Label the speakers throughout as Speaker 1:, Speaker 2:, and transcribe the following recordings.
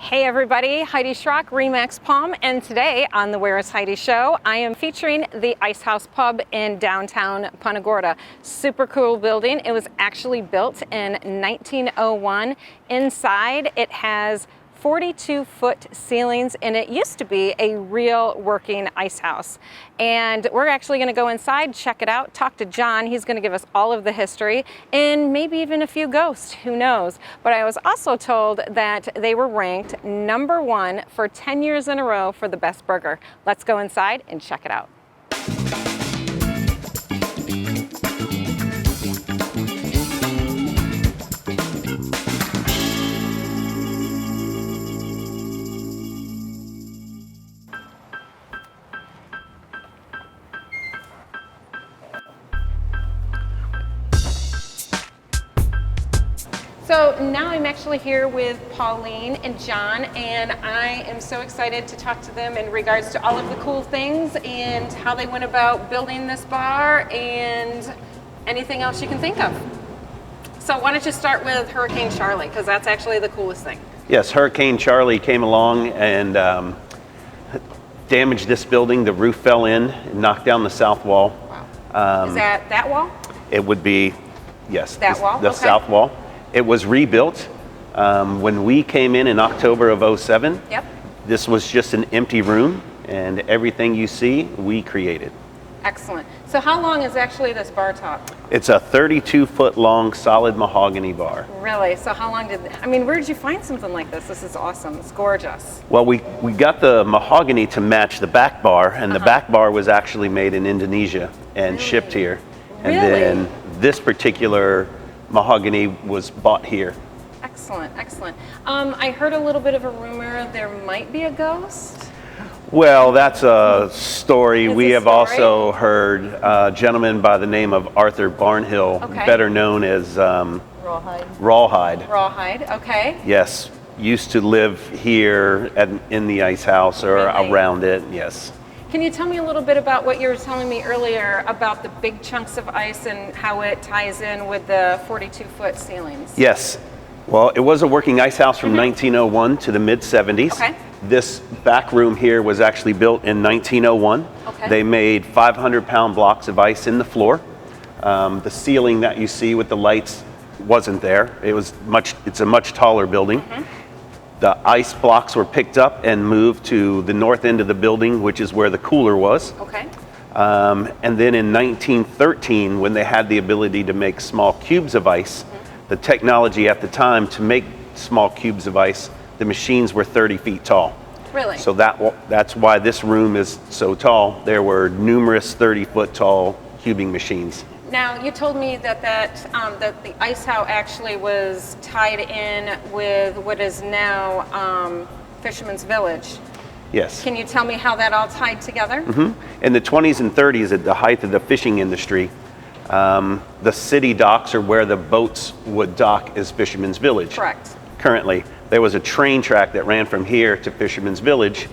Speaker 1: Hey everybody, Heidi Schrock, Remax Palm, and today on the Where is Heidi show, I am featuring the Ice House Pub in downtown Punta Gorda. Super cool building. It was actually built in 1901. Inside, it has 42-foot ceilings, and it used to be a real working ice house. And we're actually going to go inside, check it out, talk to John. He's going to give us all of the history and maybe even a few ghosts, who knows. But I was also told that they were ranked #1 for 10 years in a row for the best burger. Let's go inside and check it out. So now I'm actually here with Pauline and John, and I am so excited to talk to them in regards to all of the cool things and how they went about building this bar and anything else you can think of. So why don't you start with Hurricane Charlie, because that's actually the coolest thing.
Speaker 2: Yes, Hurricane Charlie came along and damaged this building. The roof fell in and knocked down the south wall.
Speaker 1: Wow. Is that wall?
Speaker 2: It would be, yes.
Speaker 1: That wall?
Speaker 2: The
Speaker 1: okay.
Speaker 2: South wall. It was rebuilt when we came in October of '07.
Speaker 1: Yep.
Speaker 2: This was just an empty room, and everything you see, we created.
Speaker 1: Excellent. So how long is actually this bar top?
Speaker 2: It's a 32-foot long solid mahogany bar.
Speaker 1: Really? So how long where did you find something like this? This is awesome. It's gorgeous.
Speaker 2: Well, we got the mahogany to match the back bar, and the back bar was actually made in Indonesia and shipped here. And then this particular mahogany was bought here.
Speaker 1: Excellent, excellent. I heard a little bit of a rumor there might be a ghost.
Speaker 2: Well, that's a story.
Speaker 1: It's
Speaker 2: we
Speaker 1: a
Speaker 2: have
Speaker 1: story?
Speaker 2: also heard a gentleman by the name of Arthur Barnhill, better known as Rawhide.
Speaker 1: Rawhide, okay.
Speaker 2: Yes, used to live here in the ice house or around it, yes.
Speaker 1: Can you tell me a little bit about what you were telling me earlier about the big chunks of ice and how it ties in with the 42-foot ceilings?
Speaker 2: Yes. Well, it was a working ice house from 1901 to the mid-'70s.
Speaker 1: Okay.
Speaker 2: This back room here was actually built in 1901.
Speaker 1: Okay.
Speaker 2: They made 500-pound blocks of ice in the floor. The ceiling that you see with the lights wasn't there. It's a much taller building. The ice blocks were picked up and moved to the north end of the building, which is where the cooler was.
Speaker 1: Okay.
Speaker 2: And then in 1913, when they had the ability to make small cubes of ice, the technology at the time to make small cubes of ice, the machines were 30 feet tall.
Speaker 1: Really?
Speaker 2: So that's why this room is so tall. There were numerous 30-foot tall cubing machines.
Speaker 1: Now, you told me that the ice house actually was tied in with what is now Fisherman's Village.
Speaker 2: Yes.
Speaker 1: Can you tell me how that all tied together?
Speaker 2: In the 20s and 30s, at the height of the fishing industry, the city docks or where the boats would dock is Fisherman's Village.
Speaker 1: Correct.
Speaker 2: Currently, there was a train track that ran from here to Fisherman's Village,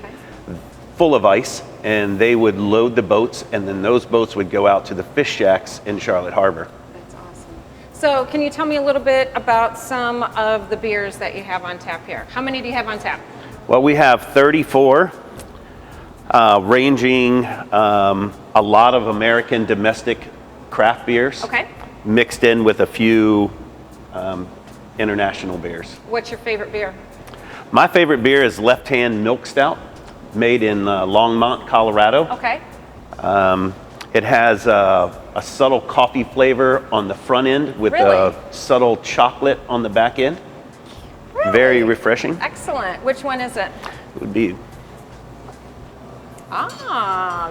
Speaker 2: full of ice, and they would load the boats, and then those boats would go out to the fish shacks in Charlotte Harbor.
Speaker 1: That's awesome. So can you tell me a little bit about some of the beers that you have on tap here? How many do you have on tap?
Speaker 2: Well, we have 34, ranging a lot of American domestic craft beers, mixed in with a few international beers.
Speaker 1: What's your favorite beer?
Speaker 2: My favorite beer is Left Hand Milk Stout, made in Longmont, Colorado.
Speaker 1: Okay.
Speaker 2: It has a subtle coffee flavor on the front end with a subtle chocolate on the back end.
Speaker 1: Really?
Speaker 2: Very refreshing.
Speaker 1: Excellent. Which one is it?
Speaker 2: It would be.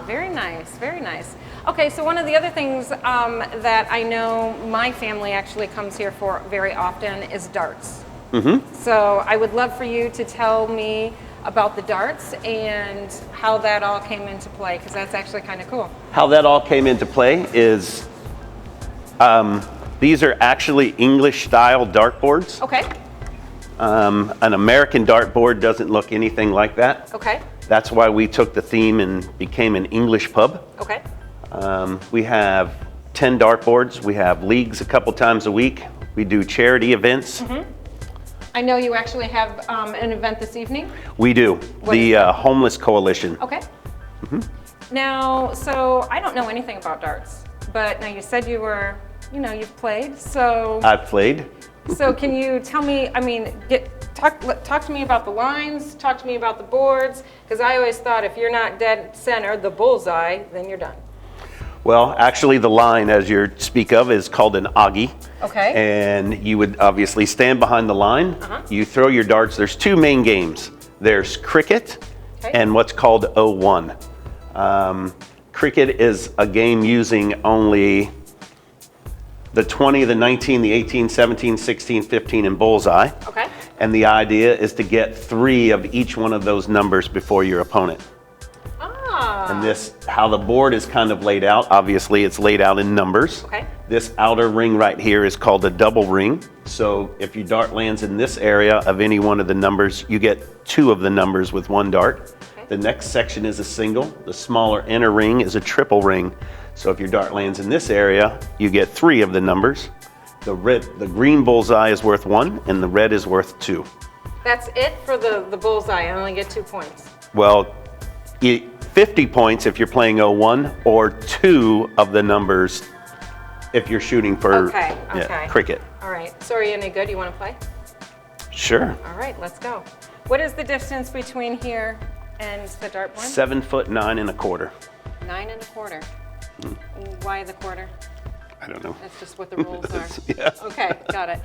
Speaker 1: Very nice, very nice. Okay, so one of the other things that I know my family actually comes here for very often is darts. So I would love for you to tell me about the darts and how that all came into play, because that's actually kind of cool.
Speaker 2: How that all came into play is these are actually English style dartboards.
Speaker 1: Okay.
Speaker 2: An American dartboard doesn't look anything like that.
Speaker 1: Okay.
Speaker 2: That's why we took the theme and became an English pub.
Speaker 1: Okay.
Speaker 2: We have 10 dartboards. We have leagues a couple times a week. We do charity events.
Speaker 1: I know you actually have an event this evening.
Speaker 2: We do.
Speaker 1: What is
Speaker 2: The Homeless Coalition.
Speaker 1: Okay. Now, so I don't know anything about darts, but now you said you were, you've played, so.
Speaker 2: I've played.
Speaker 1: So can you tell me, talk to me about the lines, talk to me about the boards, because I always thought if you're not dead center, the bullseye, then you're done.
Speaker 2: Well, actually the line, as you speak of, is called an Augie.
Speaker 1: Okay.
Speaker 2: And you would obviously stand behind the line. You throw your darts. There's two main games. There's cricket and what's called 01. Cricket is a game using only the 20, the 19, the 18, 17, 16, 15, and bullseye.
Speaker 1: Okay.
Speaker 2: And the idea is to get 3 of each one of those numbers before your opponent. And this, how the board is kind of laid out, obviously it's laid out in numbers.
Speaker 1: Okay.
Speaker 2: This outer ring right here is called a double ring. So if your dart lands in this area of any one of the numbers, you get 2 of the numbers with 1 dart. Okay. The next section is a single. The smaller inner ring is a triple ring. So if your dart lands in this area, you get 3 of the numbers. The green bullseye is worth 1 and the red is worth 2.
Speaker 1: That's it for the bullseye. I only get 2 points.
Speaker 2: Well, 50 points if you're playing 01, or 2 of the numbers if you're shooting for cricket.
Speaker 1: All right. So are you any good? You want to play?
Speaker 2: Sure.
Speaker 1: All right, let's go. What is the distance between here and the dartboard?
Speaker 2: 7 foot 9 1/4.
Speaker 1: 9 1/4. Why the quarter?
Speaker 2: I don't know.
Speaker 1: That's just what the rules are.
Speaker 2: Yeah.
Speaker 1: Okay, got it.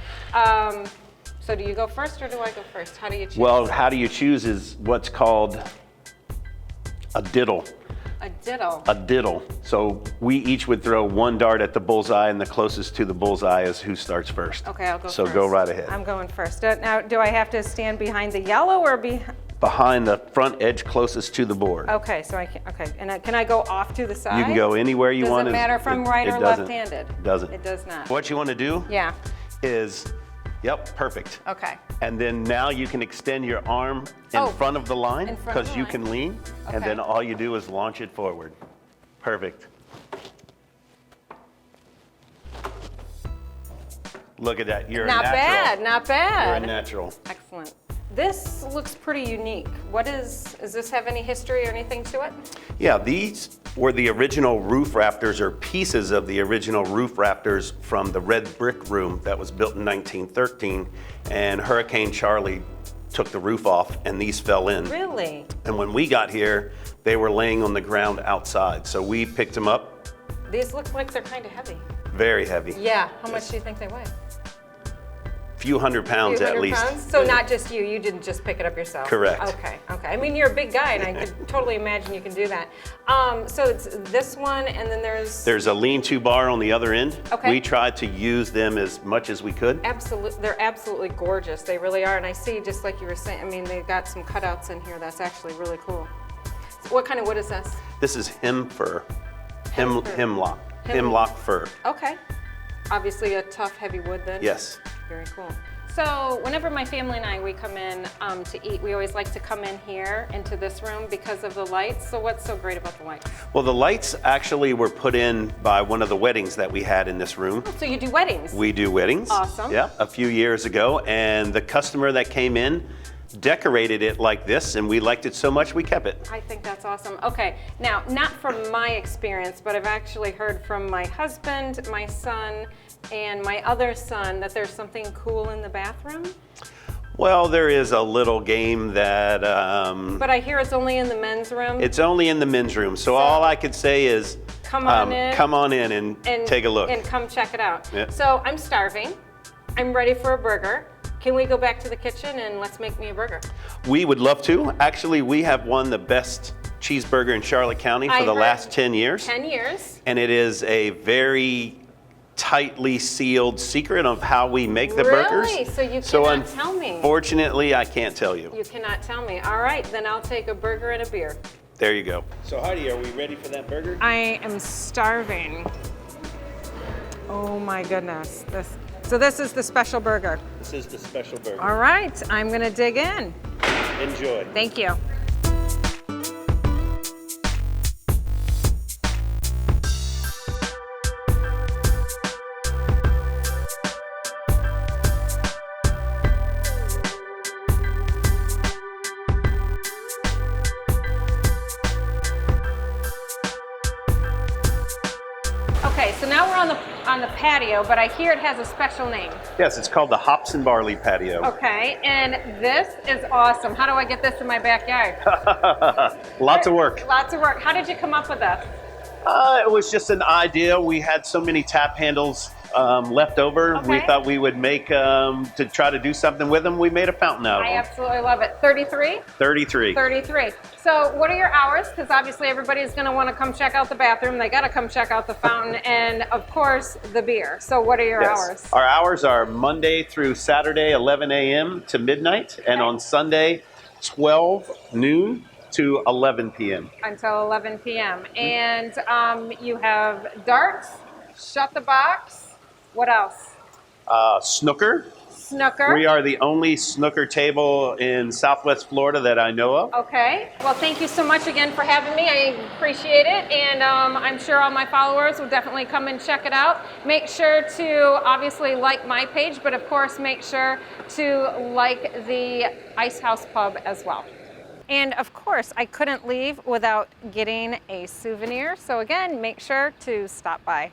Speaker 1: So do you go first or do I go first? How do you choose?
Speaker 2: Well, how do you choose is what's called a diddle.
Speaker 1: A diddle.
Speaker 2: A diddle. So we each would throw 1 dart at the bullseye, and the closest to the bullseye is who starts first.
Speaker 1: Okay, I'll go first.
Speaker 2: So go right ahead.
Speaker 1: I'm going first. Now, do I have to stand behind the yellow or
Speaker 2: behind the front edge closest to the board?
Speaker 1: Okay, so and can I go off to the side?
Speaker 2: You can go anywhere you want.
Speaker 1: Does it matter if I'm right or left-handed?
Speaker 2: It doesn't.
Speaker 1: It does not.
Speaker 2: What you want to do is, perfect.
Speaker 1: Okay.
Speaker 2: And then now you can extend your arm in front of the line because you can lean, and then all you do is launch it forward. Perfect. Look at that. You're a natural.
Speaker 1: Not bad, not bad.
Speaker 2: You're a natural.
Speaker 1: Excellent. This looks pretty unique. Does this have any history or anything to it? Yeah,
Speaker 2: these were the original roof rafters, or pieces of the original roof rafters from the red brick room that was built in 1913. And Hurricane Charlie took the roof off and these fell in.
Speaker 1: Really?
Speaker 2: And when we got here, they were laying on the ground outside. So we picked them up.
Speaker 1: These look like they're kind of heavy.
Speaker 2: Very heavy.
Speaker 1: Yeah, how much do you think they weigh?
Speaker 2: Few hundred pounds at least.
Speaker 1: So not just you didn't just pick it up yourself?
Speaker 2: Correct.
Speaker 1: Okay. I mean, you're a big guy and I could totally imagine you can do that. So it's this one and then there's
Speaker 2: a lean-to bar on the other end.
Speaker 1: Okay.
Speaker 2: We tried to use them as much as we could.
Speaker 1: Absolutely, they're absolutely gorgeous. They really are. And I see, just like you were saying, I mean, they've got some cutouts in here. That's actually really cool. So what kind of wood is this?
Speaker 2: This is hemlock fir.
Speaker 1: Okay. Obviously a tough, heavy wood then?
Speaker 2: Yes.
Speaker 1: Very cool. So whenever my family and I, we come in to eat, we always like to come in here into this room because of the lights. So what's so great about the lights?
Speaker 2: Well, the lights actually were put in by one of the weddings that we had in this room.
Speaker 1: Oh, so you do weddings?
Speaker 2: We do weddings.
Speaker 1: Awesome.
Speaker 2: Yeah, a few years ago. And the customer that came in decorated it like this, and we liked it so much we kept it.
Speaker 1: I think that's awesome. Okay, now, not from my experience, but I've actually heard from my husband, my son, and my other son that there's something cool in the bathroom.
Speaker 2: Well, there is a little game that...
Speaker 1: but I hear it's only in the men's room.
Speaker 2: It's only in the men's room. So all I could say is...
Speaker 1: Come on in
Speaker 2: and take a look.
Speaker 1: And come check it out.
Speaker 2: Yep.
Speaker 1: So I'm starving. I'm ready for a burger. Can we go back to the kitchen and let's make me a burger?
Speaker 2: We would love to. Actually, we have won the best cheeseburger in Charlotte County for the last 10 years.
Speaker 1: 10 years.
Speaker 2: And it is a very tightly sealed secret of how we make the burgers.
Speaker 1: Really? So you cannot tell me?
Speaker 2: Unfortunately, I can't tell you.
Speaker 1: You cannot tell me. All right, then I'll take a burger and a beer.
Speaker 2: There you go. So Heidi, are we ready for that burger?
Speaker 1: I am starving. Oh my goodness. So this is the special burger.
Speaker 2: This is the special burger.
Speaker 1: All right, I'm gonna dig in.
Speaker 2: Enjoy.
Speaker 1: Thank you. on the patio, but I hear it has a special name.
Speaker 2: Yes, it's called the Hops and Barley Patio.
Speaker 1: Okay, and this is awesome. How do I get this in my backyard?
Speaker 2: Lots of work.
Speaker 1: Lots of work. How did you come up with this?
Speaker 2: It was just an idea. We had so many tap handles left over.
Speaker 1: Okay.
Speaker 2: We thought we would make, to try to do something with them, we made a fountain out of
Speaker 1: I
Speaker 2: them.
Speaker 1: absolutely love it. 33?
Speaker 2: 33.
Speaker 1: 33. So what are your hours? Because obviously everybody's going to want to come check out the bathroom. They got to come check out the fountain and, of course, the beer. So what are your hours?
Speaker 2: Our hours are Monday through Saturday, 11 a.m. to midnight, and on Sunday, 12 noon to 11 p.m.
Speaker 1: Until 11 p.m. And you have darts, shut the box. What else?
Speaker 2: Snooker.
Speaker 1: Snooker.
Speaker 2: We are the only snooker table in Southwest Florida that I know of.
Speaker 1: Okay. Well, thank you so much again for having me. I appreciate it. And I'm sure all my followers will definitely come and check it out. Make sure to obviously like my page, but of course make sure to like the Ice House Pub as well. And of course, I couldn't leave without getting a souvenir. So again, make sure to stop by.